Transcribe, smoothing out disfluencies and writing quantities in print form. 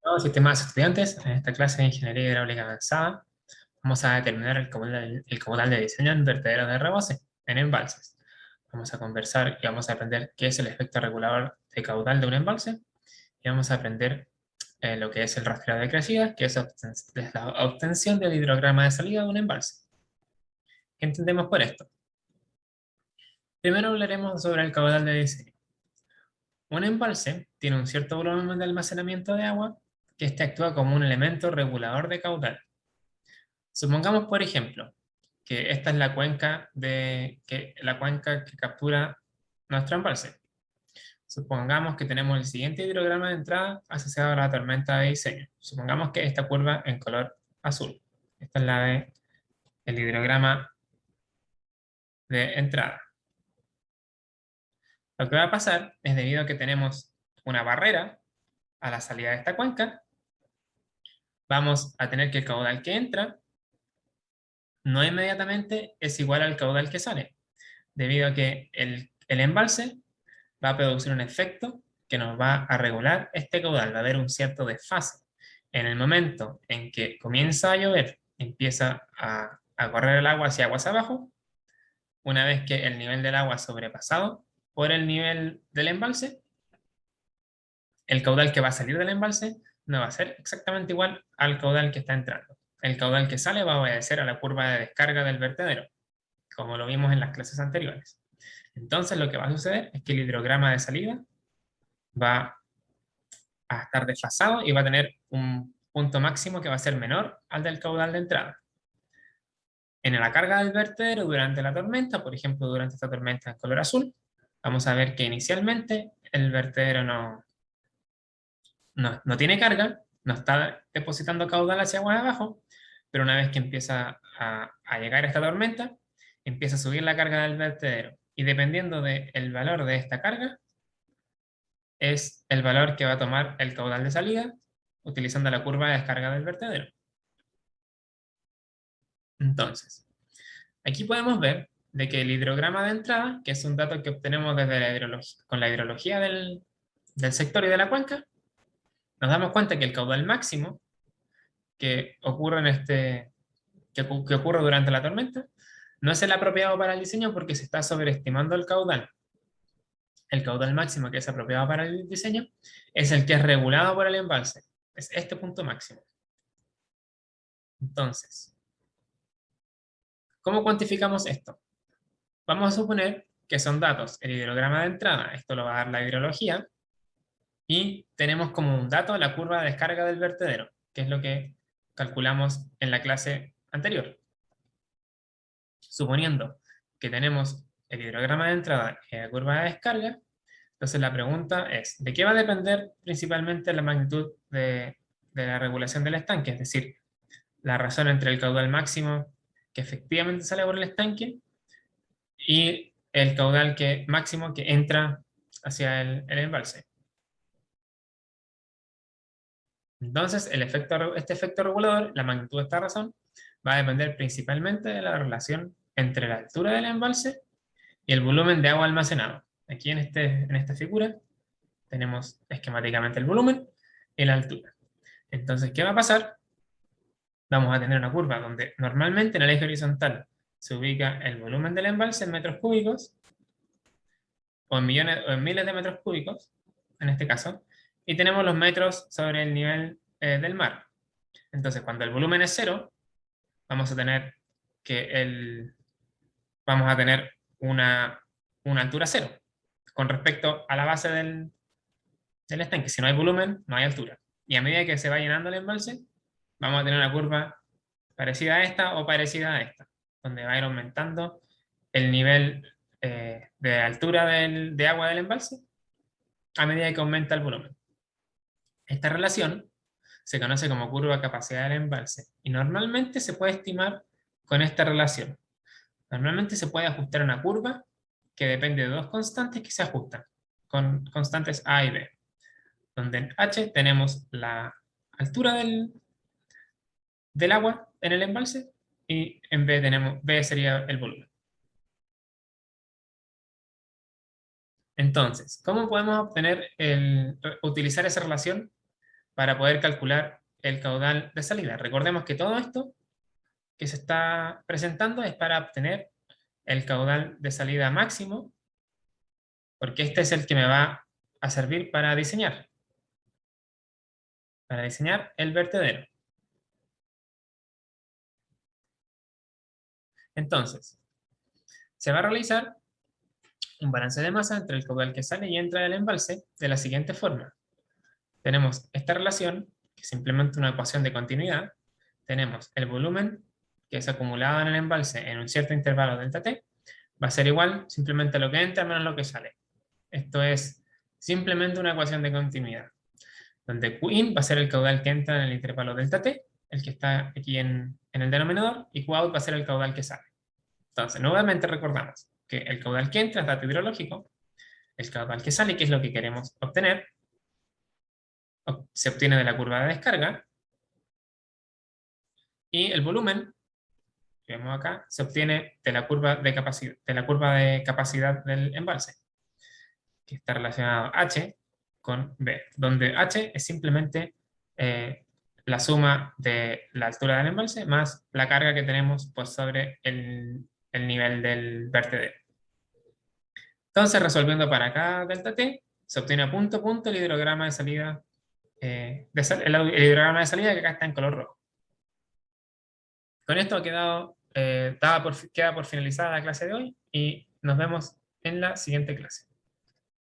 Hola, sistemas estudiantes. En esta clase de Ingeniería Hidráulica Avanzada vamos a determinar el caudal de diseño en vertederos de rebose, en embalses. Vamos a conversar y vamos a aprender qué es el efecto regulador de caudal de un embalse y vamos a aprender lo que es el rastreo de crecida, que es la obtención del hidrograma de salida de un embalse. ¿Qué entendemos por esto? Primero hablaremos sobre el caudal de diseño. Un embalse tiene un cierto volumen de almacenamiento de agua que este actúa como un elemento regulador de caudal. Supongamos, por ejemplo, que esta es la cuenca que captura nuestro embalse. Supongamos que tenemos el siguiente hidrograma de entrada asociado a la tormenta de diseño. Supongamos que esta curva en color azul. Esta es el hidrograma de entrada. Lo que va a pasar es debido a que tenemos una barrera a la salida de esta cuenca, vamos a tener que el caudal que entra no inmediatamente es igual al caudal que sale, debido a que el embalse va a producir un efecto que nos va a regular este caudal, va a haber un cierto desfase. En el momento en que comienza a llover, empieza a correr el agua hacia aguas abajo, una vez que el nivel del agua es sobrepasado por el nivel del embalse, el caudal que va a salir del embalse no va a ser exactamente igual al caudal que está entrando. El caudal que sale va a obedecer a la curva de descarga del vertedero, como lo vimos en las clases anteriores. Entonces lo que va a suceder es que el hidrograma de salida va a estar desfasado y va a tener un punto máximo que va a ser menor al del caudal de entrada. En la carga del vertedero durante la tormenta, por ejemplo, durante esta tormenta en color azul, vamos a ver que inicialmente el vertedero no tiene carga, no está depositando caudal hacia aguas abajo, pero una vez que empieza a llegar esta tormenta, empieza a subir la carga del vertedero. Y dependiendo del valor de esta carga, es el valor que va a tomar el caudal de salida utilizando la curva de descarga del vertedero. Entonces, aquí podemos ver de que el hidrograma de entrada, que es un dato que obtenemos desde con la hidrología del sector y de la cuenca, nos damos cuenta que el caudal máximo que ocurre que ocurre durante la tormenta no es el apropiado para el diseño porque se está sobreestimando el caudal. El caudal máximo que es apropiado para el diseño es el que es regulado por el embalse. Es este punto máximo. Entonces, ¿cómo cuantificamos esto? Vamos a suponer que son datos, el hidrograma de entrada, esto lo va a dar la hidrología, y tenemos como un dato la curva de descarga del vertedero, que es lo que calculamos en la clase anterior. Suponiendo que tenemos el hidrograma de entrada y la curva de descarga, entonces la pregunta es, ¿de qué va a depender principalmente la magnitud de la regulación del estanque? Es decir, la razón entre el caudal máximo que efectivamente sale por el estanque y el caudal máximo que entra hacia el embalse. Entonces, este efecto regulador, la magnitud de esta razón, va a depender principalmente de la relación entre la altura del embalse y el volumen de agua almacenado. Aquí en esta figura tenemos esquemáticamente el volumen y la altura. Entonces, ¿qué va a pasar? Vamos a tener una curva donde normalmente en el eje horizontal se ubica el volumen del embalse en metros cúbicos o en millones o en miles de metros cúbicos, en este caso, y tenemos los metros sobre el nivel del mar. Entonces, cuando el volumen es cero, vamos a tener vamos a tener una altura cero con respecto a la base del estanque. Si no hay volumen, no hay altura. Y a medida que se va llenando el embalse, vamos a tener una curva parecida a esta o parecida a esta, donde va a ir aumentando el nivel de altura de agua del embalse a medida que aumenta el volumen. Esta relación se conoce como curva capacidad del embalse y normalmente se puede estimar con esta relación. Normalmente se puede ajustar una curva que depende de dos constantes que se ajustan, con constantes A y B, donde en H tenemos la altura del agua en el embalse y en B sería el volumen. Entonces, ¿cómo podemos utilizar esa relación para poder calcular el caudal de salida. Recordemos que todo esto que se está presentando es para obtener el caudal de salida máximo, porque este es el que me va a servir para diseñar el vertedero. Entonces, se va a realizar un balance de masa entre el caudal que sale y entra del embalse de la siguiente forma. Tenemos esta relación, que es simplemente una ecuación de continuidad. Tenemos el volumen, que es acumulado en el embalse en un cierto intervalo delta t, va a ser igual simplemente a lo que entra menos lo que sale. Esto es simplemente una ecuación de continuidad, donde Qin va a ser el caudal que entra en el intervalo delta t, el que está aquí en el denominador, y Qout va a ser el caudal que sale. Entonces, nuevamente recordamos que el caudal que entra es dato hidrológico, el caudal que sale, que es lo que queremos obtener, se obtiene de la curva de descarga, y el volumen, que vemos acá, se obtiene de la curva de capacidad del embalse, que está relacionado H con B, donde H es simplemente la suma de la altura del embalse más la carga que tenemos pues, sobre el nivel del vertedero. Entonces, resolviendo para cada delta t, se obtiene a punto a punto el hidrograma de salida, el hidrograma de salida que acá está en color rojo. Con esto queda por finalizada la clase de hoy y nos vemos en la siguiente clase.